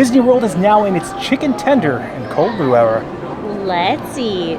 Disney World is now in its chicken tender and cold brew era. Let's eat.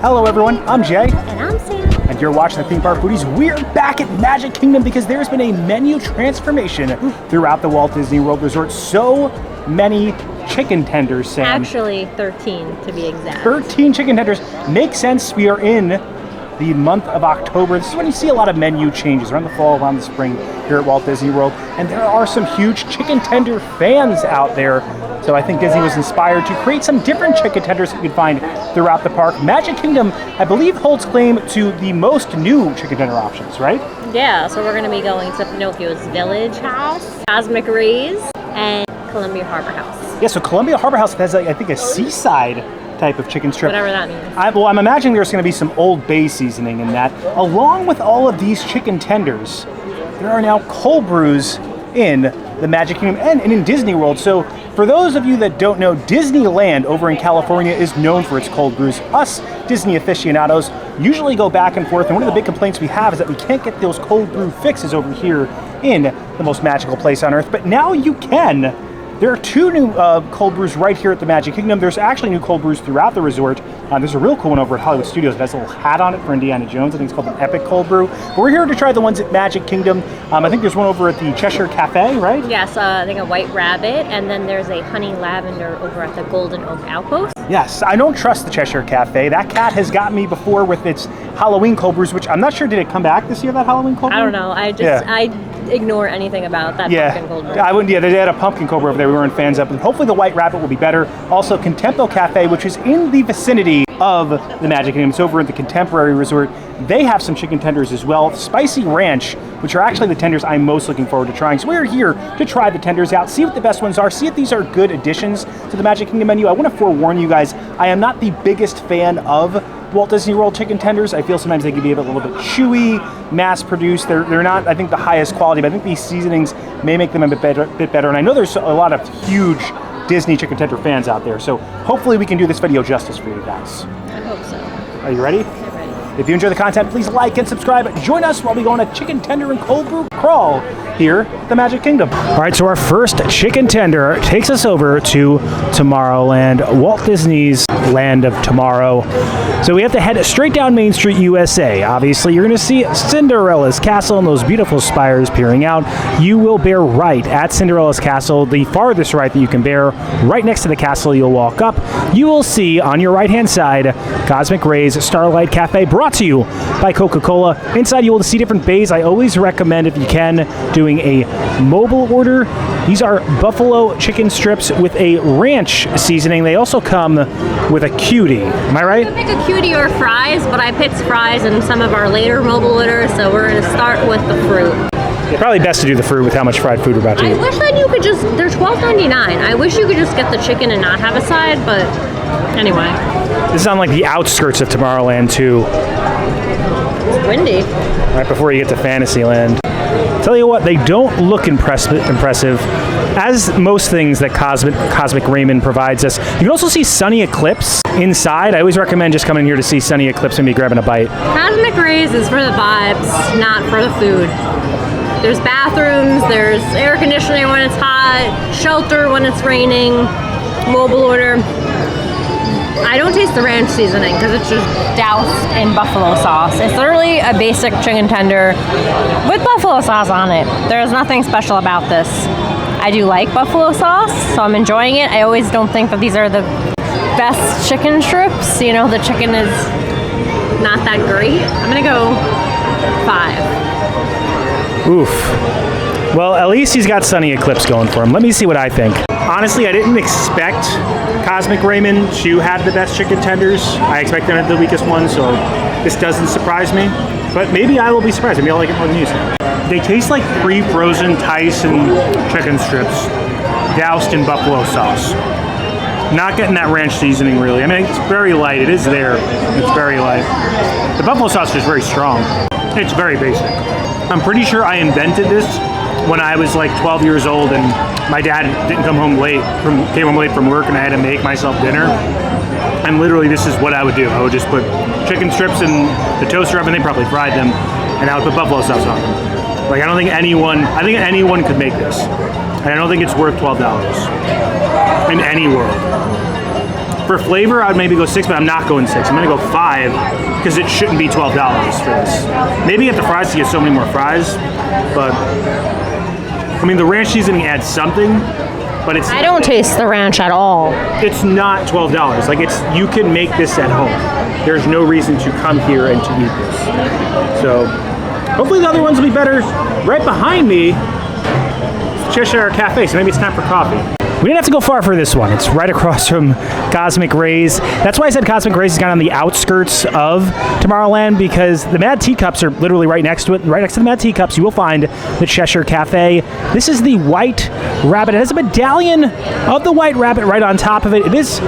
Hello everyone, I'm Jay. And I'm Sam. And you're watching the Theme Park Foodies. We're back at Magic Kingdom because there's been a menu transformation throughout the Walt Disney World Resort. So many chicken tenders, Sam. Actually, 13 to be exact. 13 chicken tenders. Makes sense. We are in the month of October. This is when you see a lot of menu changes around the fall, around the spring here at Walt Disney World. And there are some huge chicken tender fans out there. So I think Disney was inspired to create some different chicken tenders that you can find throughout the park. Magic Kingdom, I believe, holds claim to the most new chicken tender options, right? Yeah, so we're going to be going to Pinocchio's Village House, Cosmic Rays, and Columbia Harbor House. Yeah, so Columbia Harbor House has, I think, a Seaside type of chicken strip. Whatever that means. I'm imagining there's going to be some Old Bay seasoning in that. Along with all of these chicken tenders, there are now cold brews in the Magic Kingdom and in Disney World. So for those of you that don't know, Disneyland over in California is known for its cold brews. Us Disney aficionados usually go back and forth, and one of the big complaints we have is that we can't get those cold brew fixes over here in the most magical place on earth, but now you can. There are two new cold brews right here at the Magic Kingdom. There's actually new cold brews throughout the resort. There's a real cool one over at Hollywood Studios. It has a little hat on it for Indiana Jones. I think it's called an Epic Cold Brew. But we're here to try the ones at Magic Kingdom. I think there's one over at the Cheshire Cafe, right? Yes, I think a White Rabbit, and then there's a Honey Lavender over at the Golden Oak Outpost. Yes, I don't trust the Cheshire Cafe. That cat has got me before with its Halloween cold brews, which I'm not sure, did it come back this year, that Halloween cold brew? I don't know. I ignore anything about that pumpkin cold brew. I wouldn't. Yeah, they had a pumpkin cold brew over there. We weren't fans of. Hopefully the White Rabbit will be better. Also, Contempo Cafe, which is in the vicinity of the Magic Kingdom. It's over at the Contemporary Resort. They have some chicken tenders as well. Spicy Ranch, which are actually the tenders I'm most looking forward to trying. So we're here to try the tenders out, see what the best ones are, see if these are good additions to the Magic Kingdom menu. I want to forewarn you guys, I am not the biggest fan of Walt Disney World chicken tenders. I feel sometimes they can be a little bit chewy, mass-produced. They're not, I think, the highest quality, but I think these seasonings may make them a bit better. And I know there's a lot of huge Disney chicken tender fans out there, so hopefully we can do this video justice for you guys. I hope so. Are you ready? I'm ready. If you enjoy the content, please like and subscribe. Join us while we go on a chicken tender and cold brew crawl here at the Magic Kingdom. All right, so our first chicken tender takes us over to Tomorrowland, Walt Disney's Land of Tomorrow. So we have to head straight down Main Street, USA. Obviously, you're going to see Cinderella's Castle and those beautiful spires peering out. You will bear right at Cinderella's Castle, the farthest right that you can bear. Right next to the castle, you'll walk up. You will see on your right-hand side, Cosmic Rays Starlight Cafe, brought to you by Coca-Cola. Inside, you will see different bays. I always recommend, if you can, doing a mobile order. These are buffalo chicken strips with a ranch seasoning. They also come with a cutie. Am I right? You can pick a cutie or fries, but I picked fries in some of our later mobile orders, so we're going to start with the fruit. Yeah, probably best to do the fruit with how much fried food we're about to eat. I wish that you could just, they're $12.99. I wish you could just get the chicken and not have a side, but anyway. This is on like the outskirts of Tomorrowland too. It's windy. Right before you get to Fantasyland. Tell you what, they don't look impressive. As most things that Cosmic Raymond provides us. You can also see Sunny Eclipse inside. I always recommend just coming here to see Sunny Eclipse and maybe grabbing a bite. Cosmic Rays is for the vibes, not for the food. There's bathrooms, there's air conditioning when it's hot, shelter when it's raining, mobile order. I don't taste the ranch seasoning because it's just doused in buffalo sauce. It's literally a basic chicken tender with buffalo sauce on it. There's nothing special about this. I do like buffalo sauce, so I'm enjoying it. I always don't think that these are the best chicken strips. You know, the chicken is not that great. I'm gonna go 5. Oof. Well, at least he's got Sunny Eclipse going for him. Let me see what I think. Honestly, I didn't expect Cosmic Raymond to have the best chicken tenders. I expect them to have the weakest ones, so this doesn't surprise me. But maybe I will be surprised. Maybe I'll like it more than you said. They taste like pre-frozen Tyson chicken strips doused in buffalo sauce. Not getting that ranch seasoning, really. I mean, it's very light. It is there. It's very light. The buffalo sauce is very strong. It's very basic. I'm pretty sure I invented this when I was like 12 years old and my dad didn't came home late from work and I had to make myself dinner. And literally this is what I would do. I would just put chicken strips in the toaster oven, they probably fried them, and I would put buffalo sauce on them. Like I think anyone could make this. And I don't think it's worth $12 in any world. For flavor, I would maybe go $6, but I'm not going $6. I'm gonna go $5 because it shouldn't be $12 for this. Maybe at the fries to get so many more fries, but I mean the ranch seasoning adds something, but it's. I don't taste the ranch at all. It's not $12. Like you can make this at home. There's no reason to come here and to eat this. So hopefully the other ones will be better. Right behind me, Cheshire Cafe. So maybe it's time for coffee. We didn't have to go far for this one. It's right across from Cosmic Rays. That's why I said Cosmic Rays is kind of on the outskirts of Tomorrowland, because the Mad Teacups are literally right next to it. Right next to the Mad Teacups, you will find the Cheshire Cafe. This is the White Rabbit. It has a medallion of the White Rabbit right on top of it. It is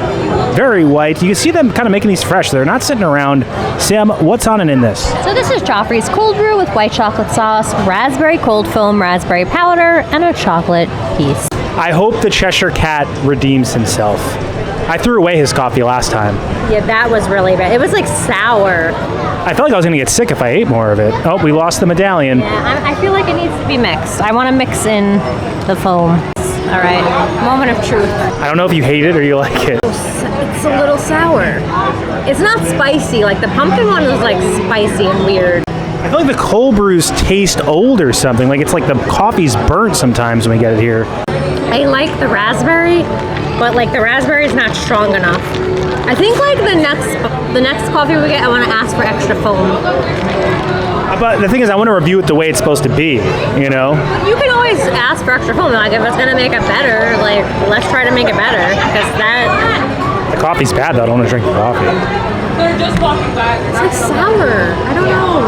very white. You can see them kind of making these fresh. They're not sitting around. Sam, what's on and in this? So this is Joffrey's cold brew with white chocolate sauce, raspberry cold foam, raspberry powder, and a chocolate piece. I hope the Cheshire Cat redeems himself. I threw away his coffee last time. Yeah, that was really bad. It was like sour. I felt like I was going to get sick if I ate more of it. Oh, we lost the medallion. Yeah, I feel like it needs to be mixed. I want to mix in the foam. All right, moment of truth. I don't know if you hate it or you like it. It's a little sour. It's not spicy. Like the pumpkin one was like spicy and weird. I feel like the cold brews taste old or something. Like it's like the coffee's burnt sometimes when we get it here. I like the raspberry, but like the raspberry is not strong enough. I think like the next coffee we get, I want to ask for extra foam. But the thing is, I want to review it the way it's supposed to be, you know? You can always ask for extra foam. Like if it's going to make it better, like let's try to make it better. Because The coffee's bad though, I don't want to drink the coffee. They're just walking back. It's like sour. I don't know.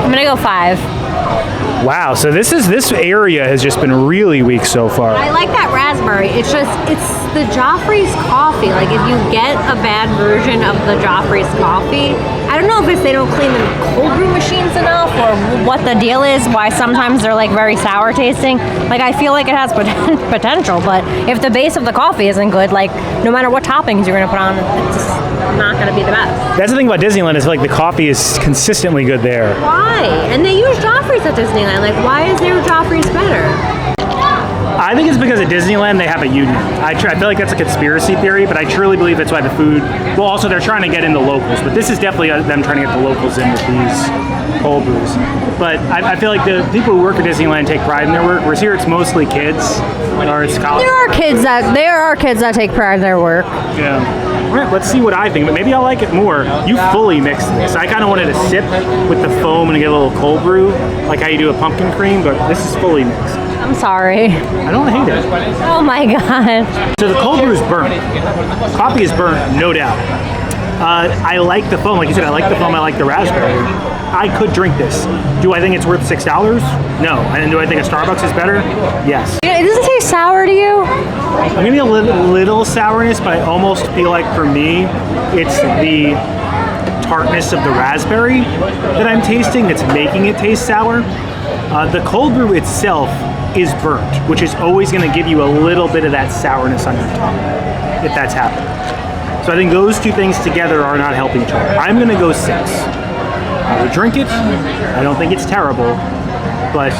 I'm going to go 5. Wow, so this area has just been really weak so far. I like that raspberry. It's the Joffrey's coffee. Like if you get a bad version of the Joffrey's coffee, I don't know if it's they don't clean the cold brew machines enough or what the deal is, why sometimes they're like very sour tasting. Like I feel like it has potential, but if the base of the coffee isn't good, like no matter what toppings you're gonna put on, it's just not gonna be the best. That's the thing about Disneyland is like the coffee is consistently good there. Why? And they use Joffrey's at Disneyland. Like why is their Joffrey's better? I think it's because at Disneyland they have a union. I feel like that's a conspiracy theory, but I truly believe that's why the food. Well, also they're trying to get in the locals, but this is definitely them trying to get the locals in with these cold brews. But I feel like the people who work at Disneyland take pride in their work. Whereas here it's mostly kids, or it's college. There are kids that take pride in their work. Yeah. All right, let's see what I think, but maybe I'll like it more. You fully mixed this. I kind of wanted to sip with the foam and get a little cold brew, like how you do a pumpkin cream, but this is fully mixed. I'm sorry. I don't hate it. Oh my god. So the cold brew is burnt. Coffee is burnt, no doubt. I like the foam. Like you said, I like the foam. I like the raspberry. I could drink this. Do I think it's worth $6? No. And do I think a Starbucks is better? Yes. It doesn't taste sour to you? I'm getting a little sourness, but I almost feel like for me, it's the tartness of the raspberry that I'm tasting that's making it taste sour. The cold brew itself is burnt, which is always going to give you a little bit of that sourness on your tongue, if that's happening. So I think those two things together are not helping each other. I'm going to go 6. I would drink it. I don't think it's terrible, but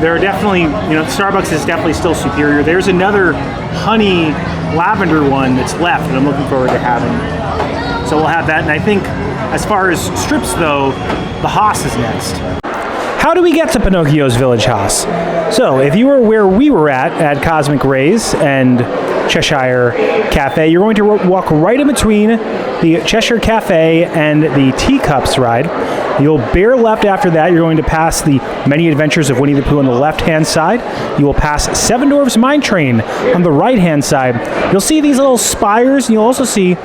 there are definitely, Starbucks is definitely still superior. There's another honey lavender one that's left that I'm looking forward to having. So we'll have that. And I think as far as strips though, the Haas is next. How do we get to Pinocchio's Village Haas? So if you were where we were at Cosmic Rays and Cheshire Cafe, you're going to walk right in between the Cheshire Cafe and the Teacups ride. You'll bear left after that. You're going to pass the Many Adventures of Winnie the Pooh on the left-hand side. You will pass Seven Dwarfs Mine Train on the right-hand side. You'll see these little spires, and you'll also see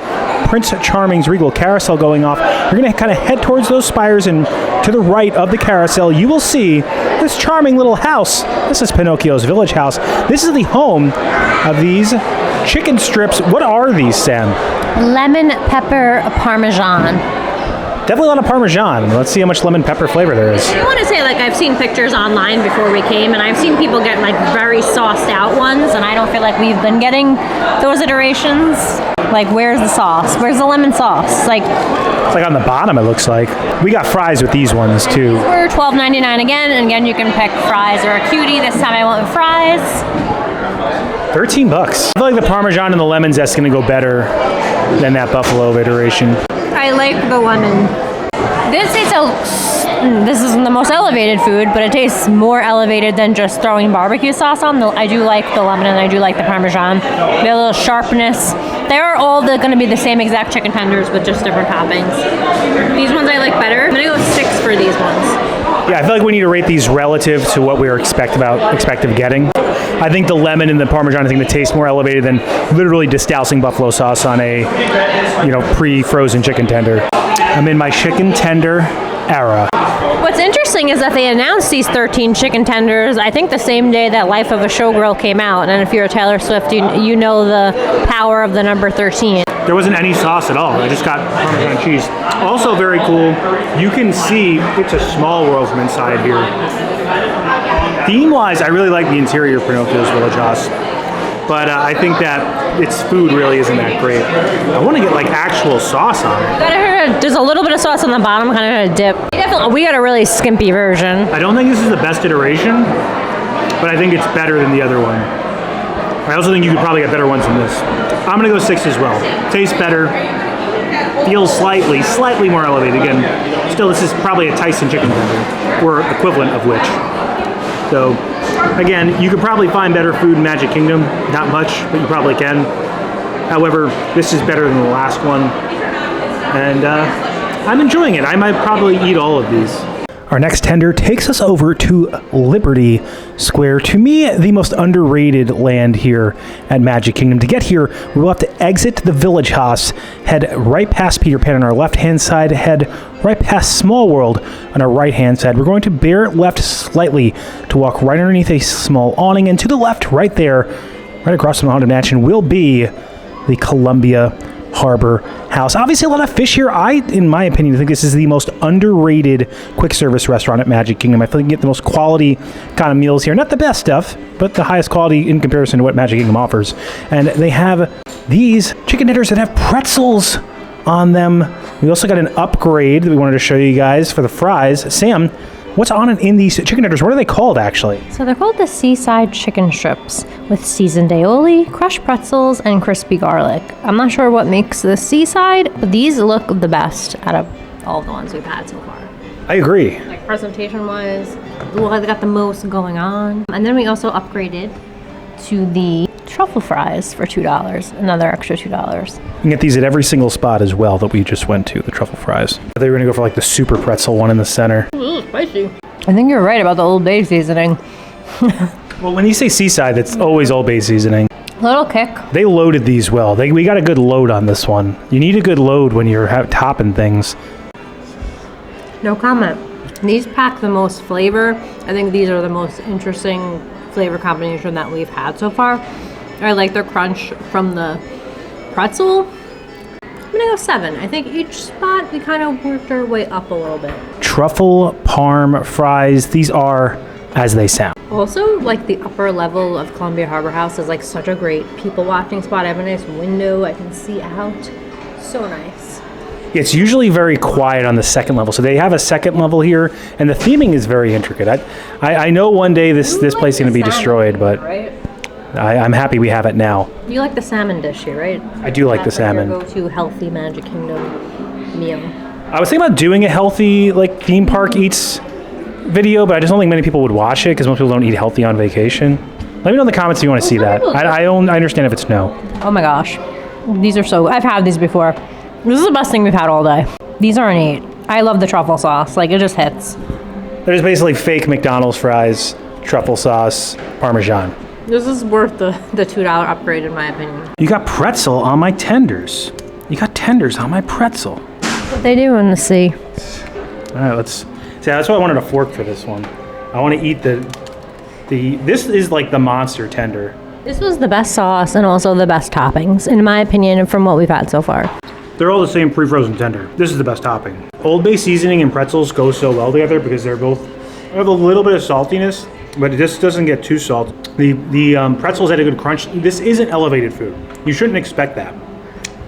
Prince Charming's Regal Carousel going off. You're going to kind of head towards those spires, and to the right of the carousel, you will see this charming little house. This is Pinocchio's Village House. This is the home of these chicken strips. What are these, Sam? Lemon pepper Parmesan. Definitely a lot of Parmesan. Let's see how much lemon pepper flavor there is. I want to say, like, I've seen pictures online before we came, and I've seen people get, like, very sauced out ones, and I don't feel like we've been getting those iterations. Like, where's the sauce? Where's the lemon sauce? Like, it's like on the bottom, it looks like. We got fries with these ones, too. These were $12.99 again, and again, you can pick fries or a cutie. This time I went with fries. $13. I feel like the Parmesan and the lemon zest is going to go better than that buffalo iteration. I like the lemon. This isn't the most elevated food, but it tastes more elevated than just throwing barbecue sauce on. I do like the lemon and I do like the Parmesan. They have a little sharpness. They are all going to be the same exact chicken tenders with just different toppings. These ones I like better. I'm going to go 6 for these ones. Yeah, I feel like we need to rate these relative to what we were expected getting. I think the lemon and the Parmesan, I think, the taste more elevated than literally just dousing buffalo sauce on a, pre-frozen chicken tender. I'm in my chicken tender era. What's interesting is that they announced these 13 chicken tenders, I think the same day that Life of a Showgirl came out. And if you're a Taylor Swift, you know the power of the number 13. There wasn't any sauce at all. I just got Parmesan cheese. Also very cool, you can see it's a small world from inside here. Theme-wise, I really like the interior of Pinocchio's Village House. But I think that its food really isn't that great. I want to get like actual sauce on it. There's a little bit of sauce on the bottom, kind of a dip. We got a really skimpy version. I don't think this is the best iteration, but I think it's better than the other one. I also think you could probably get better ones than this. I'm gonna go 6 as well. Tastes better, feels slightly more elevated. Again, still this is probably a Tyson chicken tender, or equivalent of which. So, again, you could probably find better food in Magic Kingdom. Not much, but you probably can. However, this is better than the last one. And I'm enjoying it. I might probably eat all of these. Our next tender takes us over to Liberty Square. To me, the most underrated land here at Magic Kingdom. To get here, we will have to exit the Village House, head right past Peter Pan on our left-hand side, head right past Small World on our right-hand side. We're going to bear left slightly to walk right underneath a small awning, and to the left, right there, right across from the Haunted Mansion, will be the Columbia Harbor House. Obviously a lot of fish here. In my opinion, think this is the most underrated quick service restaurant at Magic Kingdom. I feel like you get the most quality kind of meals here. Not the best stuff, but the highest quality in comparison to what Magic Kingdom offers. And they have these chicken tenders that have pretzels on them. We also got an upgrade that we wanted to show you guys for the fries. Sam, what's on it in these chicken tenders? What are they called, actually? So they're called the Seaside chicken strips with seasoned aioli, crushed pretzels, and crispy garlic. I'm not sure what makes the Seaside, but these look the best out of all the ones we've had so far. I agree. Like presentation-wise, well, they got the most going on. And then we also upgraded to the truffle fries for $2, another extra $2. You can get these at every single spot as well that we just went to, the truffle fries. They were gonna go for like the super pretzel one in the center. Spicy. I think you're right about the Old Bay seasoning. Well, when you say Seaside, it's always Old Bay seasoning. Little kick. They loaded these well. We got a good load on this one. You need a good load when you're topping things. No comment. These pack the most flavor. I think these are the most interesting flavor combination that we've had so far. I like their crunch from the pretzel. I'm gonna go 7. I think each spot we kind of worked our way up a little bit. Truffle parm fries. These are as they sound. Also, like the upper level of Columbia Harbor House is like such a great people watching spot. I have a nice window I can see out. So nice. It's usually very quiet on the second level. So they have a second level here, and the theming is very intricate. I know one day this place is going to be destroyed, but right? I'm happy we have it now. You like the salmon dish here, right? I do like the salmon. Your go-to healthy Magic Kingdom meal. I was thinking about doing a healthy like theme park eats video, but I just don't think many people would watch it because most people don't eat healthy on vacation. Let me know in the comments if you want to see that. I understand if it's no. Oh my gosh. These are so... I've had these before. This is the best thing we've had all day. These are an 8. I love the truffle sauce. Like, it just hits. There's basically fake McDonald's fries, truffle sauce, Parmesan. This is worth the $2 upgrade in my opinion. You got pretzel on my tenders. You got tenders on my pretzel. What they do in the sea. All right, let's... See, that's why I wanted a fork for this one. I want to eat this is like the monster tender. This was the best sauce and also the best toppings, in my opinion, from what we've had so far. They're all the same pre-frozen tender. This is the best topping. Old Bay seasoning and pretzels go so well together because they have a little bit of saltiness, but it just doesn't get too salty. The pretzels had a good crunch. This isn't elevated food. You shouldn't expect that.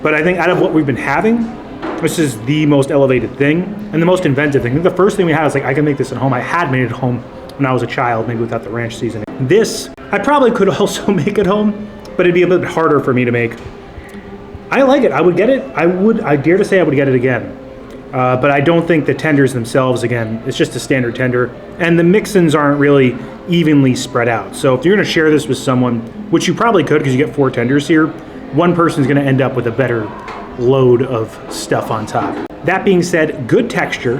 But I think out of what we've been having, this is the most elevated thing and the most inventive thing. I think the first thing we had was like, I can make this at home. I had made it at home when I was a child, maybe without the ranch seasoning. This, I probably could also make at home, but it'd be a bit harder for me to make. I like it. I would get it. I dare to say I would get it again. But I don't think the tenders themselves, again, it's just a standard tender. And the mix-ins aren't really evenly spread out. So if you're going to share this with someone, which you probably could because you get 4 tenders here, one person's going to end up with a better load of stuff on top. That being said, good texture,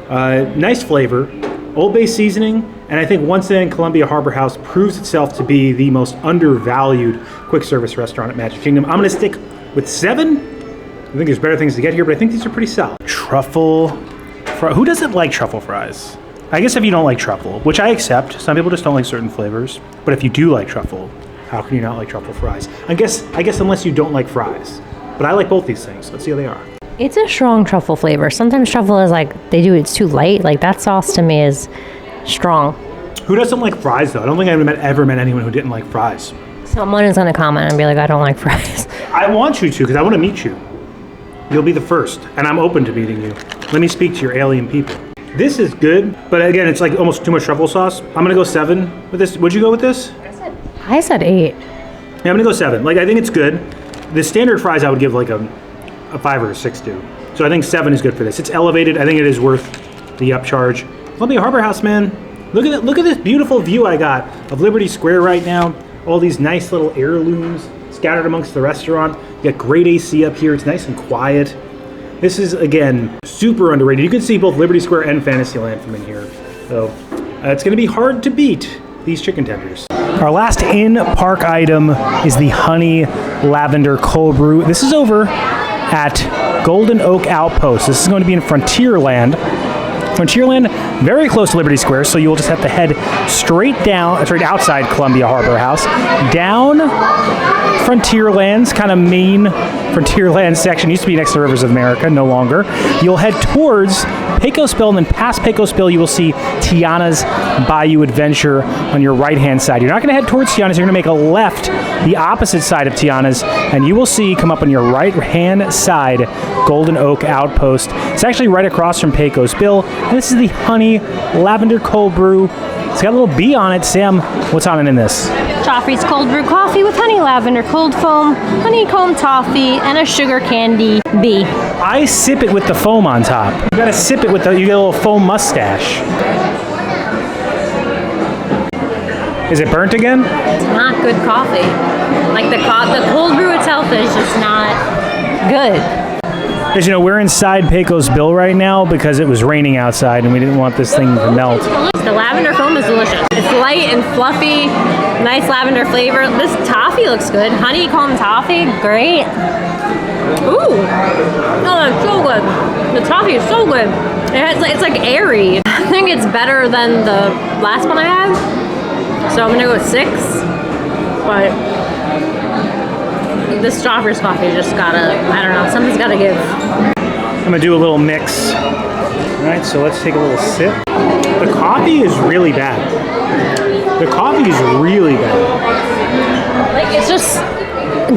nice flavor, Old Bay seasoning, and I think once again Columbia Harbor House proves itself to be the most undervalued quick service restaurant at Magic Kingdom. I'm going to stick with 7. I think there's better things to get here, but I think these are pretty solid. Truffle who doesn't like truffle fries? I guess if you don't like truffle, which I accept, some people just don't like certain flavors, but if you do like truffle, how can you not like truffle fries? I guess unless you don't like fries. But I like both these things. Let's see how they are. It's a strong truffle flavor. Sometimes truffle is like, it's too light. Like that sauce to me is strong. Who doesn't like fries though? I don't think I've ever met anyone who didn't like fries. Someone is going to comment and be like, I don't like fries. I want you to because I want to meet you. You'll be the first, and I'm open to meeting you. Let me speak to your alien people. This is good, but again, it's like almost too much truffle sauce. I'm going to go 7 with this. Would you go with this? I said 8. Yeah, I'm going to go 7. Like, I think it's good. The standard fries I would give like a 5 or a 6 to. So I think 7 is good for this. It's elevated. I think it is worth the upcharge. Columbia Harbor House, man. Look at this beautiful view I got of Liberty Square right now. All these nice little heirlooms scattered amongst the restaurant. You got great AC up here. It's nice and quiet. This is, again, super underrated. You can see both Liberty Square and Fantasyland from in here. So it's going to be hard to beat these chicken tenders. Our last in-park item is the honey lavender cold brew. This is over at Golden Oak Outpost. This is going to be in Frontierland. Frontierland, very close to Liberty Square, so you'll just have to head straight outside Columbia Harbor House, down Frontierland's kind of main Frontierland section. Used to be next to Rivers of America, no longer. You'll head towards Pecos Bill, and then past Pecos Bill, you will see Tiana's Bayou Adventure on your right-hand side. You're not going to head towards Tiana's. You're going to make a left the opposite side of Tiana's, and you will see, come up on your right-hand side, Golden Oak Outpost. It's actually right across from Pecos Bill, and this is the honey lavender cold brew. It's got a little bee on it. Sam, what's on it in this? Joffrey's cold brew coffee with honey lavender cold foam, honeycomb toffee, and a sugar candy bee. I sip it with the foam on top. You gotta sip it with you get a little foam mustache. Is it burnt again? It's not good coffee. Like the cold brew itself is just not good. Because, we're inside Pecos Bill right now because it was raining outside and we didn't want this thing to melt. The lavender foam is delicious. It's light and fluffy, nice lavender flavor. This toffee looks good. Honeycomb toffee, great. Ooh, oh, that's so good. The toffee is so good. It's like airy. I think it's better than the last one I had. So I'm gonna go with 6, but this Joffrey's coffee just gotta, I don't know, something's gotta give. I'm gonna do a little mix. All right, so let's take a little sip. The coffee is really bad. The coffee is really bad. Like, it's just,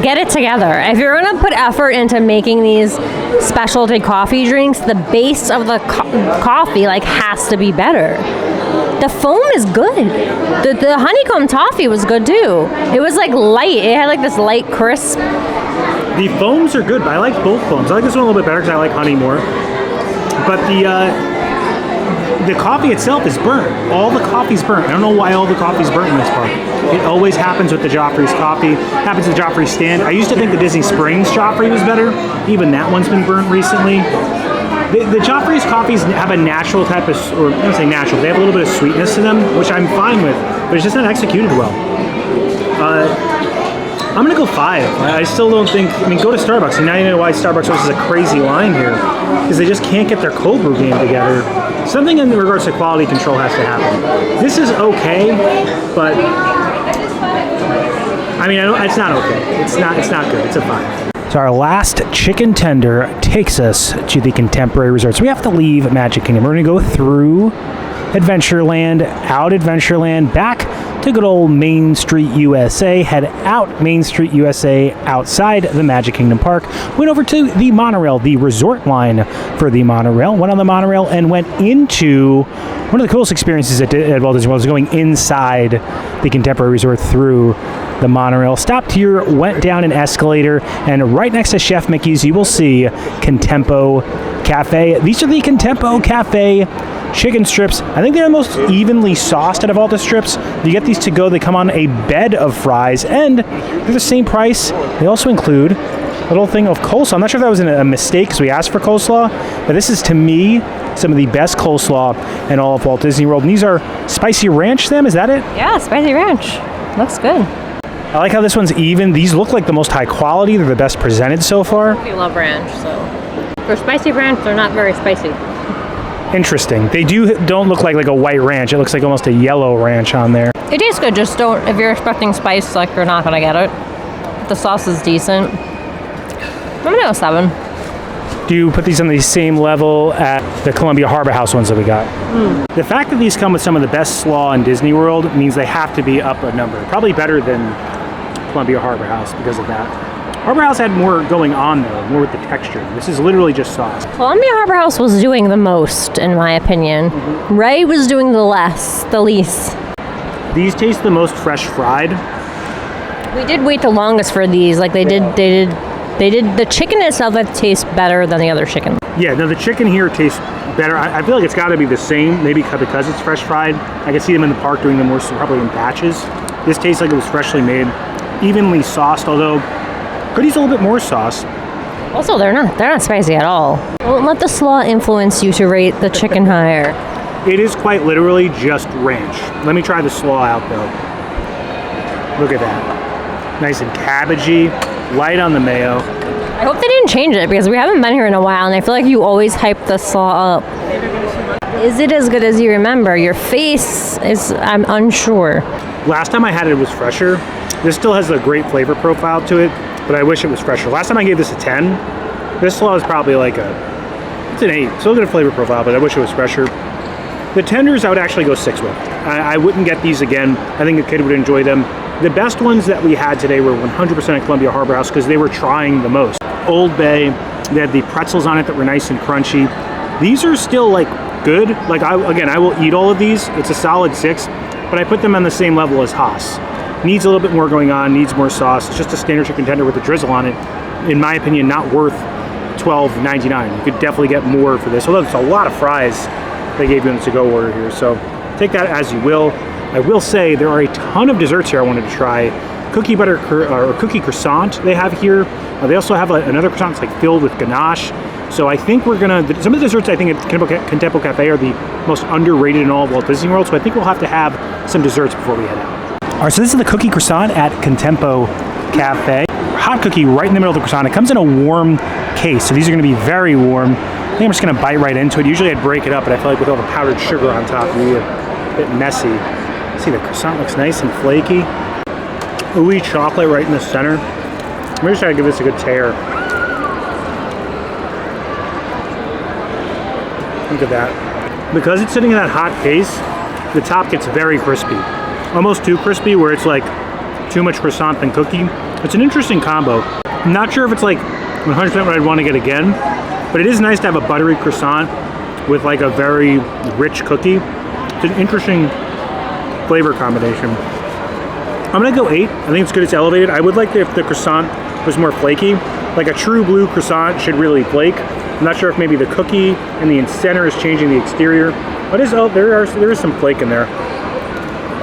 get it together. If you're gonna put effort into making these specialty coffee drinks, the base of the coffee has to be better. The foam is good. The honeycomb toffee was good too. It was light. It had this light crisp. The foams are good, but I like both foams. I like this one a little bit better because I like honey more. But the coffee itself is burnt. All the coffee's burnt. I don't know why all the coffee's burnt in this park. It always happens with the Joffrey's coffee. It happens with the Joffrey stand. I used to think the Disney Springs Joffrey was better. Even that one's been burnt recently. The Joffrey's coffees have a natural type of, or I don't say natural, they have a little bit of sweetness to them, which I'm fine with, but it's just not executed well. I'm gonna go 5. I still don't think, go to Starbucks, and now you know why Starbucks has a crazy line here, because they just can't get their cold brew game together. Something in regards to quality control has to happen. This is okay, but, it's not okay. It's not good. It's a 5. So our last chicken tender takes us to the Contemporary Resort. So we have to leave Magic Kingdom. We're going to go through Adventureland, out Adventureland, back to good old Main Street USA, head out Main Street USA outside the Magic Kingdom Park, went over to the monorail, the resort line for the monorail, went on the monorail and went into one of the coolest experiences at Walt Disney World is going inside the Contemporary Resort through the monorail. Stopped here, went down an escalator, and right next to Chef Mickey's you will see Contempo Cafe. These are the Contempo Cafe chicken strips. I think they're the most evenly sauced out of all the strips. You get these to go, they come on a bed of fries, and they're the same price. They also include a little thing of coleslaw. I'm not sure if that was a mistake because we asked for coleslaw, but this is, to me, some of the best coleslaw in all of Walt Disney World. And these are spicy ranch, them? Is that it? Yeah, spicy ranch. Looks good. I like how this one's even. These look like the most high quality. They're the best presented so far. We love ranch, so for spicy ranch, they're not very spicy. Interesting. They don't look like a white ranch. It looks like almost a yellow ranch on there. It tastes good. Just don't, if you're expecting spice, like, you're not gonna get it. The sauce is decent. I'm gonna go 7. Do you put these on the same level at the Columbia Harbor House ones that we got? The fact that these come with some of the best slaw in Disney World means they have to be up a number. Probably better than Columbia Harbor House because of that. Harbor House had more going on though, more with the texture. This is literally just sauce. Columbia Harbor House was doing the most, in my opinion. Ray was doing the least. These taste the most fresh fried. We did wait the longest for these. Like they did the chicken itself that tastes better than the other chicken. Yeah, no, the chicken here tastes better. I feel like it's got to be the same, maybe because it's fresh fried. I can see them in the park doing them more so probably in batches. This tastes like it was freshly made, evenly sauced, although could use a little bit more sauce. Also, they're not spicy at all. Don't let the slaw influence you to rate the chicken higher. It is quite literally just ranch. Let me try the slaw out though. Look at that. Nice and cabbagey, light on the mayo. I hope they didn't change it because we haven't been here in a while and I feel like you always hype the slaw up. Is it as good as you remember? Your face is, I'm unsure. Last time I had it was fresher. This still has a great flavor profile to it, but I wish it was fresher. Last time I gave this a 10. This slaw is probably like it's an 8. Still good flavor profile, but I wish it was fresher. The tenders I would actually go 6 with. I wouldn't get these again. I think a kid would enjoy them. The best ones that we had today were 100% at Columbia Harbor House because they were trying the most. Old Bay, they had the pretzels on it that were nice and crunchy. These are still like good. Like I will eat all of these. It's a solid 6, but I put them on the same level as Haas. Needs a little bit more going on, needs more sauce. It's just a standard chicken tender with a drizzle on it. In my opinion, not worth $12.99. You could definitely get more for this, although it's a lot of fries they gave you in the to-go order here. So take that as you will. I will say there are a ton of desserts here I wanted to try. Cookie butter or cookie croissant they have here. They also have another croissant that's like filled with ganache. So I think we're gonna, some of the desserts I think at Contempo Cafe are the most underrated in all of Walt Disney World. So I think we'll have to have some desserts before we head out. All right, so this is the cookie croissant at Contempo Cafe. Hot cookie right in the middle of the croissant. It comes in a warm case, so these are gonna be very warm. I think I'm just gonna bite right into it. Usually I'd break it up, but I feel like with all the powdered sugar on top, it would be a bit messy. See, the croissant looks nice and flaky. Ooey chocolate right in the center. I'm just trying to give this a good tear. Look at that. Because it's sitting in that hot case, the top gets very crispy. Almost too crispy where it's like too much croissant than cookie. It's an interesting combo. I'm not sure if it's like 100% what I'd want to get again, but it is nice to have a buttery croissant with like a very rich cookie. It's an interesting flavor combination. I'm gonna go 8. I think it's good, it's elevated. I would like if the croissant was more flaky. Like a true blue croissant should really flake. I'm not sure if maybe the cookie in the center is changing the exterior. But there is some flake in there.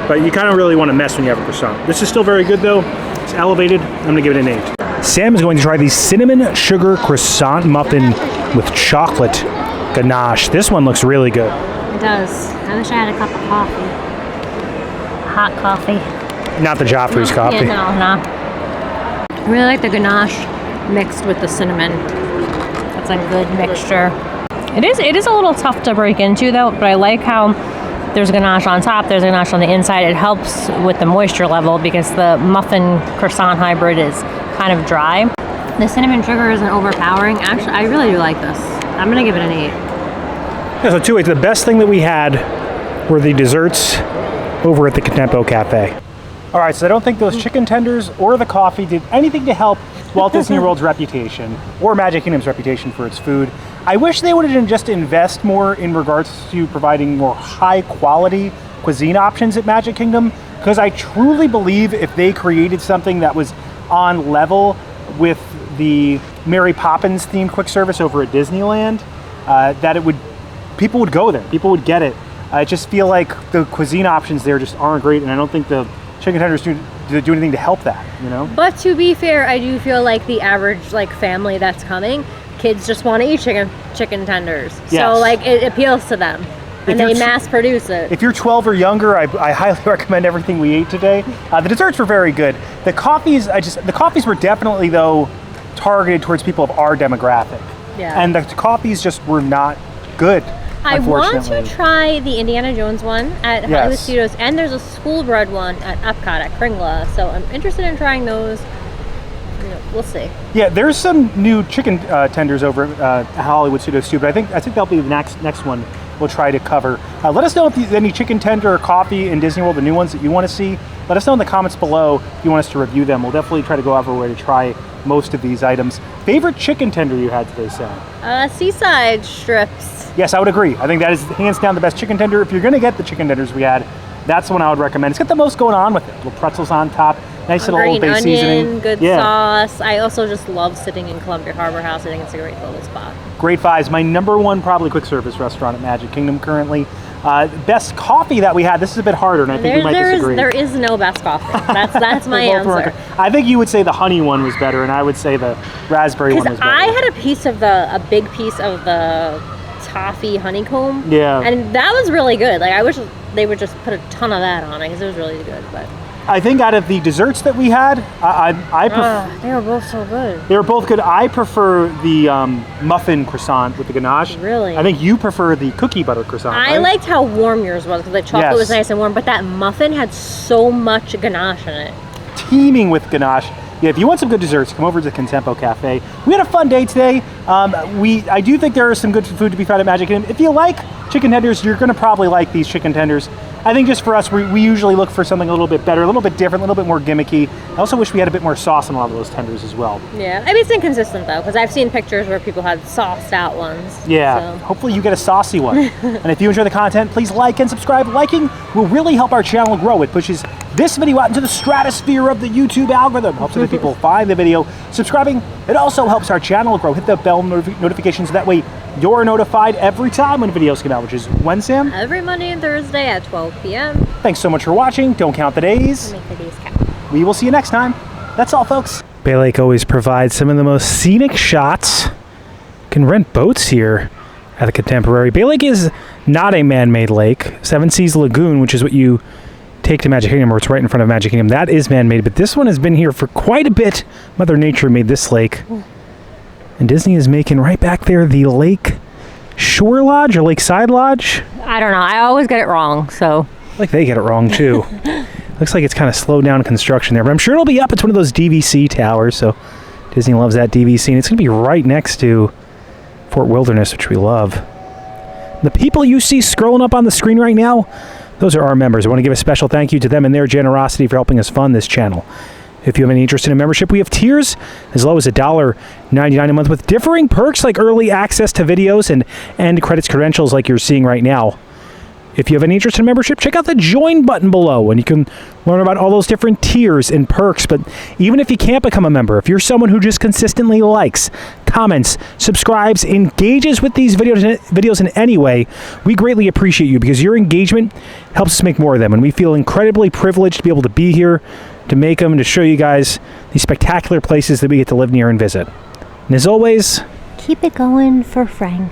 But you kind of really want to mess when you have a croissant. This is still very good though. It's elevated. I'm gonna give it an 8. Sam is going to try the cinnamon sugar croissant muffin with chocolate ganache. This one looks really good. It does. I wish I had a cup of coffee. Hot coffee. Not the Joffrey's coffee. Yeah, no. I really like the ganache mixed with the cinnamon. That's a good mixture. It is a little tough to break into though, but I like how there's ganache on top, there's ganache on the inside. It helps with the moisture level because the muffin croissant hybrid is kind of dry. The cinnamon sugar isn't overpowering. Actually, I really do like this. I'm gonna give it an 8. Yeah, so the best thing that we had were the desserts over at the Contempo Cafe. All right, so I don't think those chicken tenders or the coffee did anything to help Walt Disney World's reputation or Magic Kingdom's reputation for its food. I wish they would have just invest more in regards to providing more high quality cuisine options at Magic Kingdom, because I truly believe if they created something that was on level with the Mary Poppins themed quick service over at Disneyland, that people would go there, people would get it. I just feel like the cuisine options there just aren't great, and I don't think the chicken tenders do anything to help that, you know? But to be fair, I do feel like the average family that's coming, kids just want to eat chicken tenders. Yes. So it appeals to them. And they mass produce it. If you're 12 or younger, I highly recommend everything we ate today. The desserts were very good. The coffees were definitely though targeted towards people of our demographic. Yeah. And the coffees just were not good. I want to try the Indiana Jones one at Hollywood Studios, and there's a school bread one at EPCOT at Kringla. So I'm interested in trying those. We'll see. Yeah, there's some new chicken tenders over at Hollywood Studios too, but I think that'll be the next one we'll try to cover. Let us know if there's any chicken tender or coffee in Disney World, the new ones that you want to see. Let us know in the comments below if you want us to review them. We'll definitely try to go out of our way to try most of these items. Favorite chicken tender you had today, Sam? Seaside strips. Yes, I would agree. I think that is hands down the best chicken tender. If you're going to get the chicken tenders we had, that's the one I would recommend. It's got the most going on with it. Little pretzels on top, nice little Old Bay seasoning. Good sauce. I also just love sitting in Columbia Harbor House. I think it's a great little spot. Great vibes. My number one probably quick service restaurant at Magic Kingdom currently. Best coffee that we had. This is a bit harder, and I think you might disagree. There is no best coffee. That's my answer. I think you would say the honey one was better, and I would say the raspberry one was better. I had a big piece of the toffee honeycomb. Yeah. And that was really good. I wish they would just put a ton of that on it because it was really good. But I think out of the desserts that we had, I prefer. They were both so good. They were both good. I prefer the muffin croissant with the ganache. Really? I think you prefer the cookie butter croissant. I liked how warm yours was because the chocolate was nice and warm, but that muffin had so much ganache in it. Teeming with ganache. Yeah, if you want some good desserts, come over to the Contempo Cafe. We had a fun day today. I do think there is some good food to be found at Magic Kingdom. If you like chicken tenders, you're going to probably like these chicken tenders. I think just for us, we usually look for something a little bit better, a little bit different, a little bit more gimmicky. I also wish we had a bit more sauce on a lot of those tenders as well. Yeah, I mean, it's inconsistent though, because I've seen pictures where people had sauced out ones. Yeah, so hopefully you get a saucy one. And if you enjoy the content, please like and subscribe. Liking will really help our channel grow. It pushes this video out into the stratosphere of the YouTube algorithm. Helps other people find the video. Subscribing, it also helps our channel grow. Hit the bell notifications, so that way you're notified every time when videos come out, which is when, Sam? Every Monday and Thursday at 12 p.m. Thanks so much for watching. Don't count the days. Make the days count. We will see you next time. That's all, folks. Bay Lake always provides some of the most scenic shots. You can rent boats here at the Contemporary. Bay Lake is not a man-made lake. Seven Seas Lagoon, which is what you take to Magic Kingdom, or it's right in front of Magic Kingdom, that is man-made, but this one has been here for quite a bit. Mother Nature made this lake. And Disney is making right back there the Lake Shore Lodge or Lakeside Lodge. I don't know. I always get it wrong, so. Like they get it wrong too. Looks like it's kind of slowed down construction there, but I'm sure it'll be up. It's one of those DVC towers, so Disney loves that DVC, and it's going to be right next to Fort Wilderness, which we love. The people you see scrolling up on the screen right now, those are our members. I want to give a special thank you to them and their generosity for helping us fund this channel. If you have any interest in a membership, we have tiers as low as $1.99 a month with differing perks like early access to videos and credits credentials like you're seeing right now. If you have any interest in membership, check out the join button below and you can learn about all those different tiers and perks. But even if you can't become a member, if you're someone who just consistently likes, comments, subscribes, engages with these videos in any way, we greatly appreciate you because your engagement helps us make more of them. And we feel incredibly privileged to be able to be here, to make them, and to show you guys these spectacular places that we get to live near and visit. And as always, keep it going for Frank.